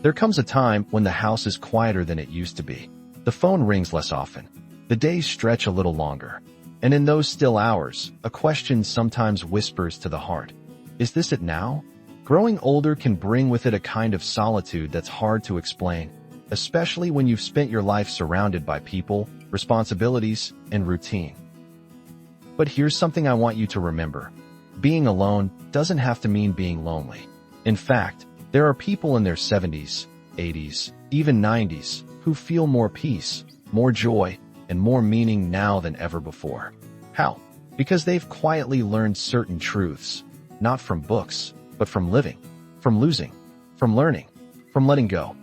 There comes a time when the house is quieter than it used to be. The phone rings less often. The days stretch a little longer. And in those still hours, a question sometimes whispers to the heart. Is this it now? Growing older can bring with it a kind of solitude that's hard to explain, especially when you've spent your life surrounded by people, responsibilities, and routine. But here's something I want you to remember. Being alone doesn't have to mean being lonely. In fact, there are people in their 70s, 80s, even 90s who feel more peace, more joy, and more meaning now than ever before. How? Because they've quietly learned certain truths, not from books, but from living, from losing, from learning, from letting go.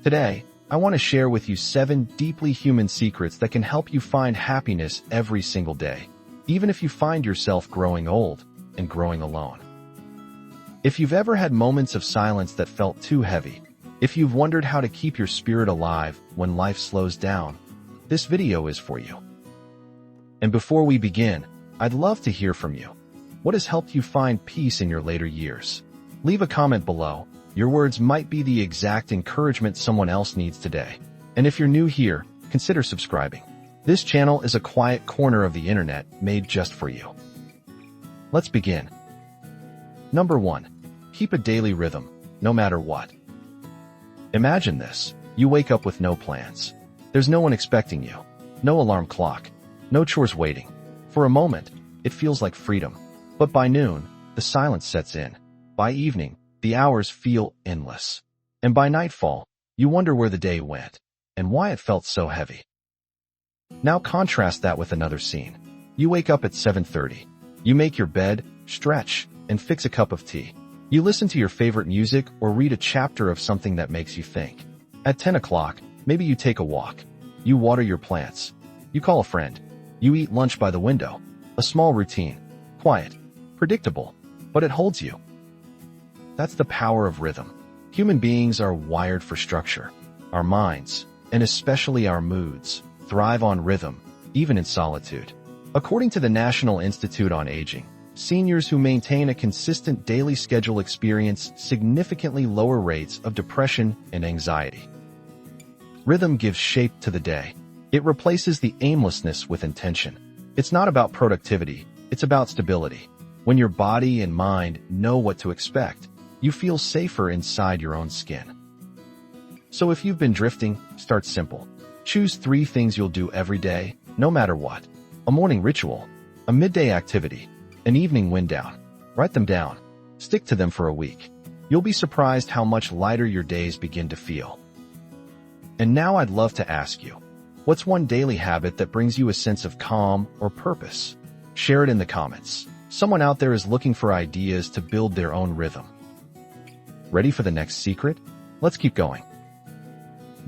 Today, I want to share with you 7 deeply human secrets that can help you find happiness every single day, even if you find yourself growing old and growing alone. If you've ever had moments of silence that felt too heavy, if you've wondered how to keep your spirit alive when life slows down, this video is for you. And before we begin, I'd love to hear from you. What has helped you find peace in your later years? Leave a comment below. Your words might be the exact encouragement someone else needs today. And if you're new here, consider subscribing. This channel is a quiet corner of the internet made just for you. Let's begin. Number 1. Keep a daily rhythm, no matter what. Imagine this. You wake up with no plans. There's no one expecting you. No alarm clock. No chores waiting. For a moment, it feels like freedom. But by noon, the silence sets in. By evening, the hours feel endless. And by nightfall, you wonder where the day went and why it felt so heavy. Now contrast that with another scene. You wake up at 7:30. You make your bed, stretch, and fix a cup of tea. You listen to your favorite music or read a chapter of something that makes you think. At 10 o'clock, maybe you take a walk. You water your plants. You call a friend. You eat lunch by the window. A small routine. Quiet. Predictable. But it holds you. That's the power of rhythm. Human beings are wired for structure. Our minds, and especially our moods, thrive on rhythm, even in solitude. According to the National Institute on Aging, seniors who maintain a consistent daily schedule experience significantly lower rates of depression and anxiety. Rhythm gives shape to the day. It replaces the aimlessness with intention. It's not about productivity, it's about stability. When your body and mind know what to expect, you feel safer inside your own skin. So if you've been drifting, start simple. Choose 3 things you'll do every day, no matter what. A morning ritual, a midday activity, an evening wind down. Write them down. Stick to them for a week. You'll be surprised how much lighter your days begin to feel. And now I'd love to ask you, what's one daily habit that brings you a sense of calm or purpose? Share it in the comments. Someone out there is looking for ideas to build their own rhythm. Ready for the next secret? Let's keep going.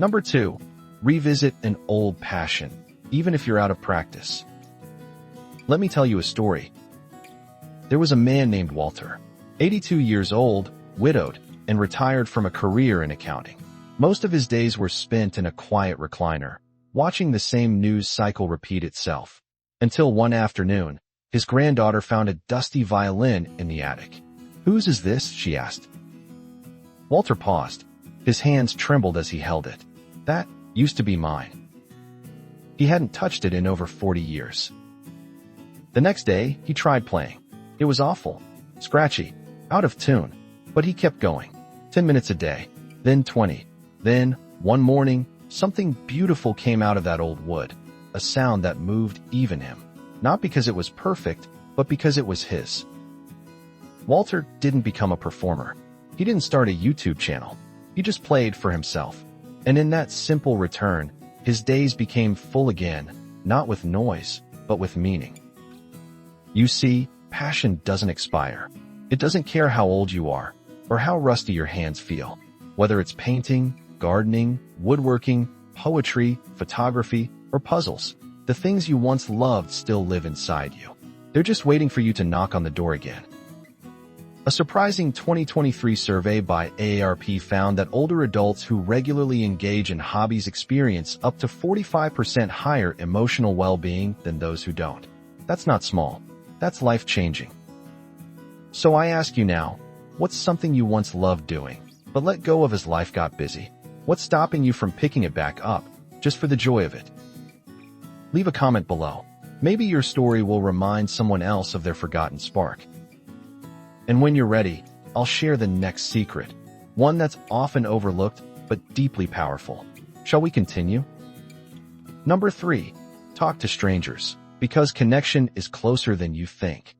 Number 2, revisit an old passion, even if you're out of practice. Let me tell you a story. There was a man named Walter, 82 years old, widowed, and retired from a career in accounting. Most of his days were spent in a quiet recliner, watching the same news cycle repeat itself. Until one afternoon, his granddaughter found a dusty violin in the attic. "Whose is this?" she asked. Walter paused. His hands trembled as he held it. "That used to be mine." He hadn't touched it in over 40 years. The next day, he tried playing. It was awful, scratchy, out of tune, but he kept going. 10 minutes a day, then 20. Then, one morning, something beautiful came out of that old wood, a sound that moved even him. Not because it was perfect, but because it was his. Walter didn't become a performer. He didn't start a YouTube channel. He just played for himself. And in that simple return, his days became full again, not with noise, but with meaning. You see, passion doesn't expire. It doesn't care how old you are, or how rusty your hands feel. Whether it's painting, gardening, woodworking, poetry, photography, or puzzles, the things you once loved still live inside you. They're just waiting for you to knock on the door again. A surprising 2023 survey by AARP found that older adults who regularly engage in hobbies experience up to 45% higher emotional well-being than those who don't. That's not small. That's life-changing. So I ask you now, what's something you once loved doing, but let go of as life got busy. What's stopping you from picking it back up, just for the joy of it? Leave a comment below. Maybe your story will remind someone else of their forgotten spark. And when you're ready, I'll share the next secret, one that's often overlooked but deeply powerful. Shall we continue? Number 3, talk to strangers, because connection is closer than you think.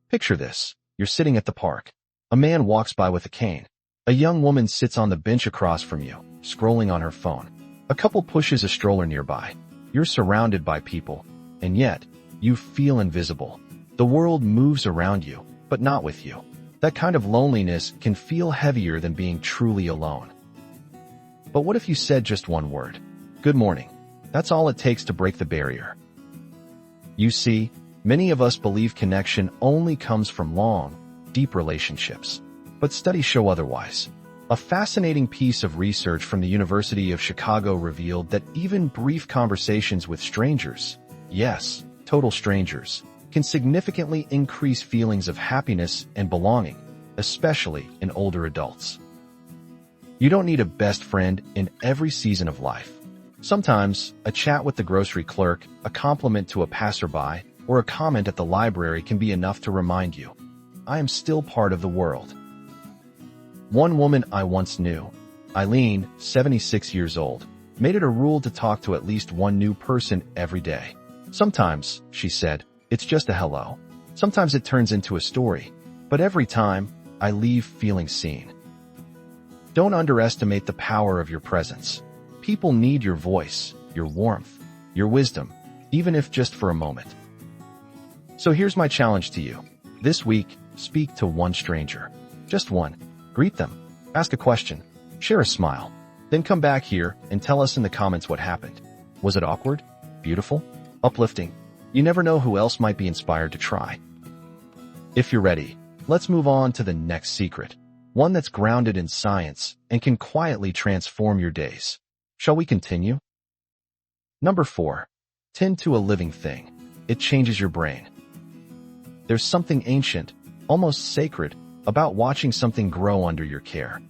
Picture this. You're sitting at the park. A man walks by with a cane. A young woman sits on the bench across from you, scrolling on her phone. A couple pushes a stroller nearby. You're surrounded by people, and yet, you feel invisible. The world moves around you, but not with you. That kind of loneliness can feel heavier than being truly alone. But what if you said just one word? Good morning. That's all it takes to break the barrier. You see, many of us believe connection only comes from long, deep relationships. But studies show otherwise. A fascinating piece of research from the University of Chicago revealed that even brief conversations with strangers, yes, total strangers, can significantly increase feelings of happiness and belonging, especially in older adults. You don't need a best friend in every season of life. Sometimes, a chat with the grocery clerk, a compliment to a passerby, or a comment at the library can be enough to remind you, I am still part of the world. One woman I once knew, Eileen, 76 years old, made it a rule to talk to at least one new person every day. Sometimes, she said, it's just a hello. Sometimes it turns into a story. But every time, I leave feeling seen. Don't underestimate the power of your presence. People need your voice, your warmth, your wisdom, even if just for a moment. So here's my challenge to you. This week, speak to one stranger. Just one. Greet them. Ask a question. Share a smile. Then come back here and tell us in the comments what happened. Was it awkward? Beautiful? Uplifting? You never know who else might be inspired to try. If you're ready, let's move on to the next secret. One that's grounded in science and can quietly transform your days. Shall we continue? Number 4. Tend to a living thing. It changes your brain. There's something ancient, almost sacred, about watching something grow under your care.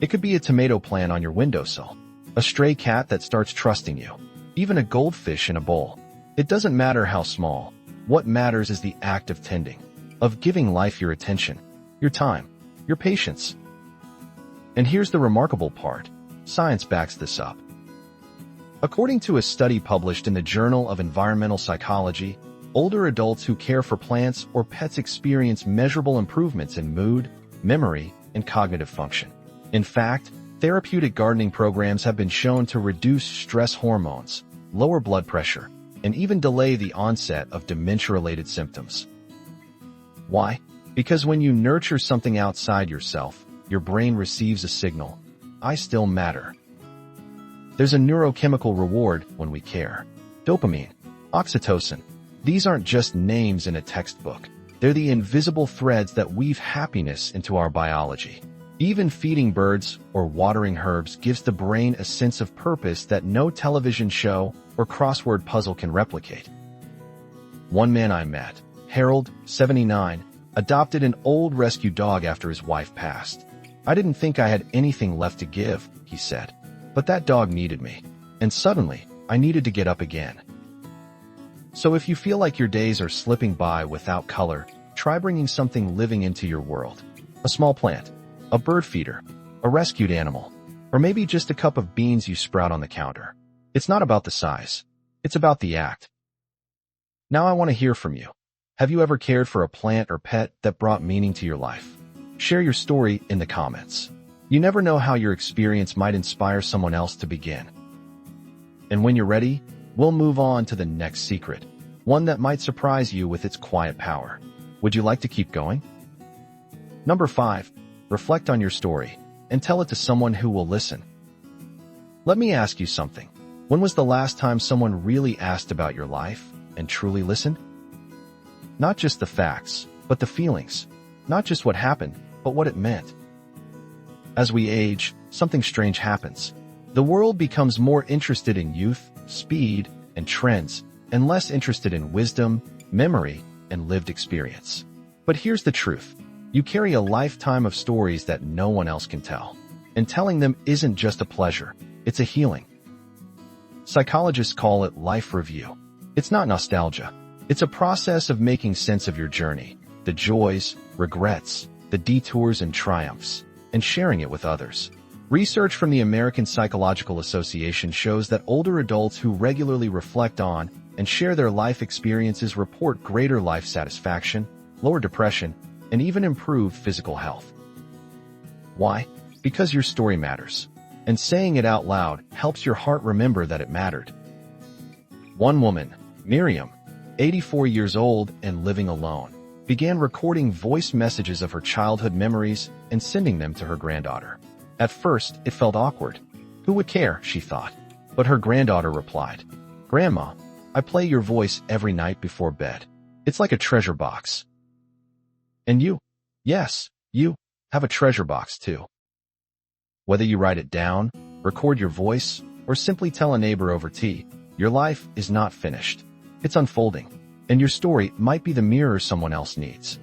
It could be a tomato plant on your windowsill, a stray cat that starts trusting you, even a goldfish in a bowl. It doesn't matter how small. What matters is the act of tending, of giving life your attention, your time, your patience. And here's the remarkable part. Science backs this up. According to a study published in the Journal of Environmental Psychology, older adults who care for plants or pets experience measurable improvements in mood, memory, and cognitive function. In fact, therapeutic gardening programs have been shown to reduce stress hormones, lower blood pressure, and even delay the onset of dementia-related symptoms. Why? Because when you nurture something outside yourself, your brain receives a signal. I still matter. There's a neurochemical reward when we care. Dopamine, oxytocin. These aren't just names in a textbook. They're the invisible threads that weave happiness into our biology. Even feeding birds or watering herbs gives the brain a sense of purpose that no television show or crossword puzzle can replicate. One man I met, Harold, 79, adopted an old rescue dog after his wife passed. I didn't think I had anything left to give, he said. But that dog needed me. And suddenly, I needed to get up again. So if you feel like your days are slipping by without color, try bringing something living into your world. A small plant, a bird feeder, a rescued animal, or maybe just a cup of beans you sprout on the counter. It's not about the size. It's about the act. Now I want to hear from you. Have you ever cared for a plant or pet that brought meaning to your life? Share your story in the comments. You never know how your experience might inspire someone else to begin. And when you're ready, we'll move on to the next secret, one that might surprise you with its quiet power. Would you like to keep going? Number 5, reflect on your story and tell it to someone who will listen. Let me ask you something. When was the last time someone really asked about your life and truly listened? Not just the facts, but the feelings. Not just what happened, but what it meant. As we age, something strange happens. The world becomes more interested in youth, speed, and trends, and less interested in wisdom, memory, and lived experience. But here's the truth. You carry a lifetime of stories that no one else can tell. And telling them isn't just a pleasure, it's a healing. Psychologists call it life review. It's not nostalgia. It's a process of making sense of your journey, the joys, regrets, the detours and triumphs, and sharing it with others. Research from the American Psychological Association shows that older adults who regularly reflect on and share their life experiences report greater life satisfaction, lower depression, and even improved physical health. Why? Because your story matters. And saying it out loud helps your heart remember that it mattered. One woman, Miriam, 84 years old and living alone, began recording voice messages of her childhood memories and sending them to her granddaughter. At first, it felt awkward. Who would care, she thought. But her granddaughter replied, "Grandma, I play your voice every night before bed. It's like a treasure box." And you? Yes, you have a treasure box too. Whether you write it down, record your voice, or simply tell a neighbor over tea, your life is not finished. It's unfolding, and your story might be the mirror someone else needs.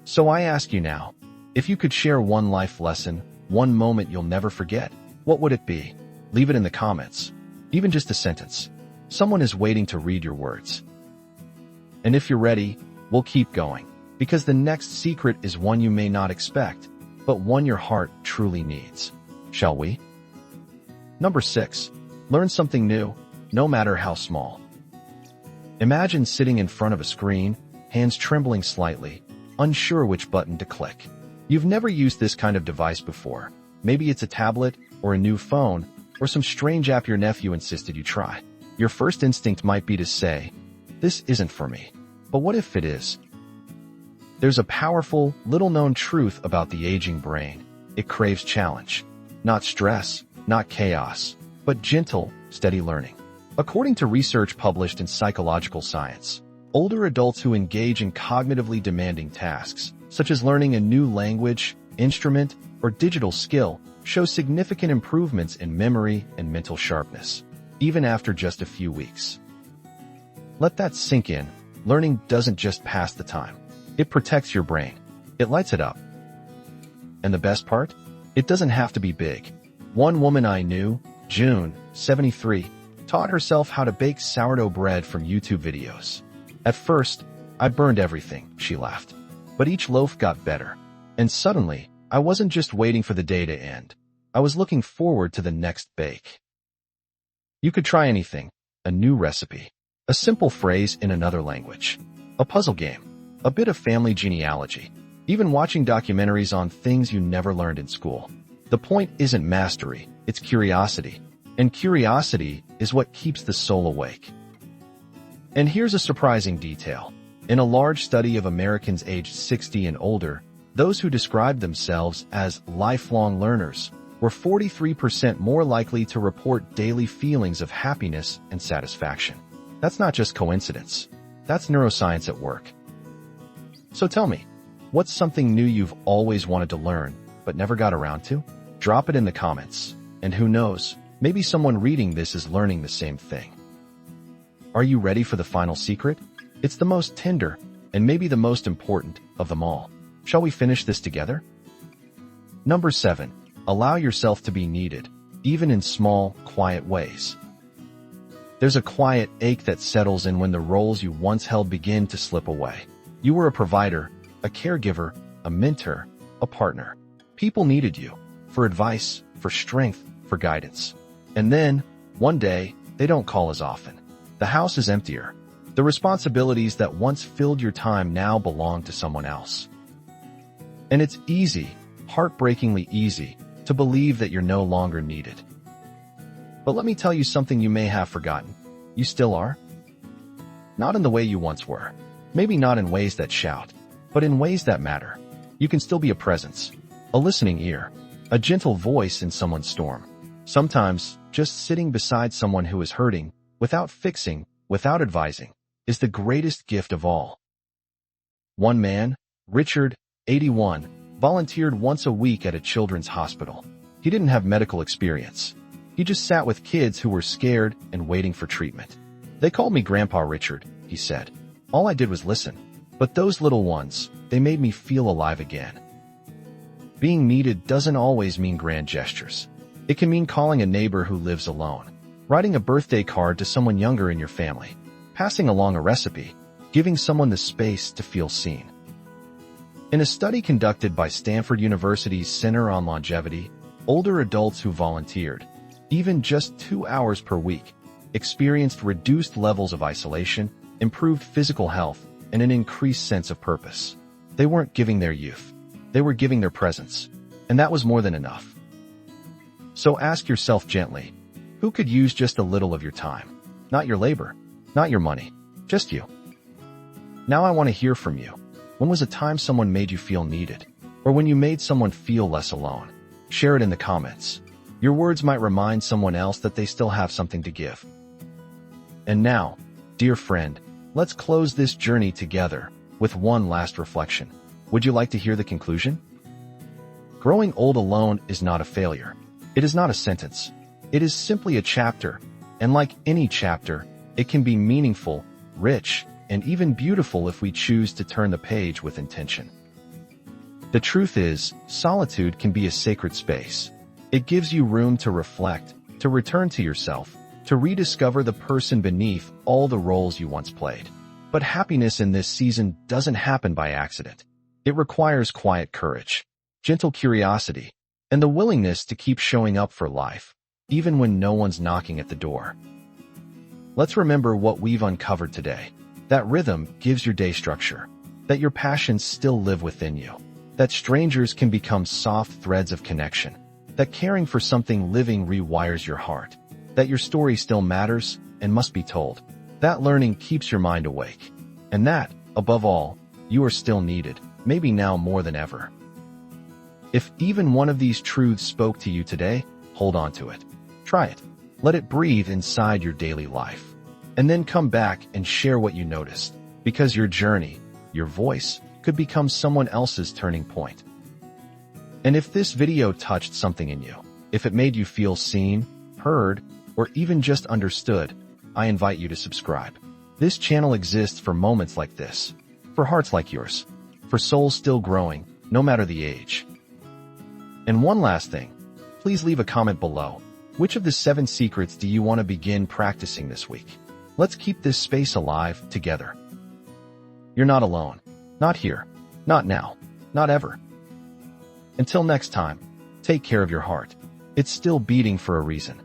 So I ask you now, if you could share one life lesson, one moment you'll never forget, what would it be? Leave it in the comments. Even just a sentence. Someone is waiting to read your words. And if you're ready, we'll keep going, because the next secret is one you may not expect, but one your heart truly needs. Shall we? Number 6. Learn something new, no matter how small. Imagine sitting in front of a screen, hands trembling slightly, unsure which button to click. You've never used this kind of device before. Maybe it's a tablet, or a new phone, or some strange app your nephew insisted you try. Your first instinct might be to say, "This isn't for me." But what if it is? There's a powerful, little-known truth about the aging brain. It craves challenge. Not stress, not chaos, but gentle, steady learning. According to research published in Psychological Science, older adults who engage in cognitively demanding tasks, such as learning a new language, instrument, or digital skill, show significant improvements in memory and mental sharpness, even after just a few weeks. Let that sink in. Learning doesn't just pass the time. It protects your brain. It lights it up. And the best part? It doesn't have to be big. One woman I knew, June, 73, taught herself how to bake sourdough bread from YouTube videos. At first, I burned everything, she laughed. But each loaf got better. And suddenly, I wasn't just waiting for the day to end. I was looking forward to the next bake. You could try anything. A new recipe. A simple phrase in another language. A puzzle game. A bit of family genealogy. Even watching documentaries on things you never learned in school. The point isn't mastery, it's curiosity. And curiosity is what keeps the soul awake. And here's a surprising detail. In a large study of Americans aged 60 and older, those who described themselves as lifelong learners were 43% more likely to report daily feelings of happiness and satisfaction. That's not just coincidence. That's neuroscience at work. So tell me, what's something new you've always wanted to learn but never got around to? Drop it in the comments. And who knows, maybe someone reading this is learning the same thing. Are you ready for the final secret? It's the most tender, and maybe the most important, of them all. Shall we finish this together? Number 7. Allow yourself to be needed, even in small, quiet ways. There's a quiet ache that settles in when the roles you once held begin to slip away. You were a provider, a caregiver, a mentor, a partner. People needed you, for advice, for strength, for guidance. And then, one day, they don't call as often. The house is emptier. The responsibilities that once filled your time now belong to someone else. And it's easy, heartbreakingly easy, to believe that you're no longer needed. But let me tell you something you may have forgotten. You still are. Not in the way you once were. Maybe not in ways that shout, but in ways that matter. You can still be a presence, a listening ear, a gentle voice in someone's storm. Sometimes, just sitting beside someone who is hurting, without fixing, without advising, is the greatest gift of all. One man, Richard, 81, volunteered once a week at a children's hospital. He didn't have medical experience. He just sat with kids who were scared and waiting for treatment. "They called me Grandpa Richard," he said. "All I did was listen. But those little ones, they made me feel alive again. Being needed doesn't always mean grand gestures. It can mean calling a neighbor who lives alone, writing a birthday card to someone younger in your family, passing along a recipe, giving someone the space to feel seen. In a study conducted by Stanford University's Center on Longevity, older adults who volunteered, even just 2 hours per week, experienced reduced levels of isolation, improved physical health, and an increased sense of purpose. They weren't giving their youth. They were giving their presence, and that was more than enough. So ask yourself gently, who could use just a little of your time? Not your labor, not your money, just you. Now I want to hear from you. When was a time someone made you feel needed? Or when you made someone feel less alone? Share it in the comments. Your words might remind someone else that they still have something to give. And now, dear friend, let's close this journey together with one last reflection. Would you like to hear the conclusion? Growing old alone is not a failure. It is not a sentence. It is simply a chapter, and like any chapter, it can be meaningful, rich, and even beautiful if we choose to turn the page with intention. The truth is, solitude can be a sacred space. It gives you room to reflect, to return to yourself, to rediscover the person beneath all the roles you once played. But happiness in this season doesn't happen by accident. It requires quiet courage, gentle curiosity, and the willingness to keep showing up for life, even when no one's knocking at the door. Let's remember what we've uncovered today. That rhythm gives your day structure, that your passions still live within you, that strangers can become soft threads of connection, that caring for something living rewires your heart, that your story still matters and must be told, that learning keeps your mind awake, and that, above all, you are still needed, maybe now more than ever. If even one of these truths spoke to you today, hold on to it. Try it. Let it breathe inside your daily life. And then come back and share what you noticed, because your journey, your voice, could become someone else's turning point. And if this video touched something in you, if it made you feel seen, heard, or even just understood, I invite you to subscribe. This channel exists for moments like this, for hearts like yours, for souls still growing, no matter the age. And one last thing, please leave a comment below. Which of the 7 secrets do you want to begin practicing this week? Let's keep this space alive together. You're not alone. Not here. Not now. Not ever. Until next time, take care of your heart. It's still beating for a reason.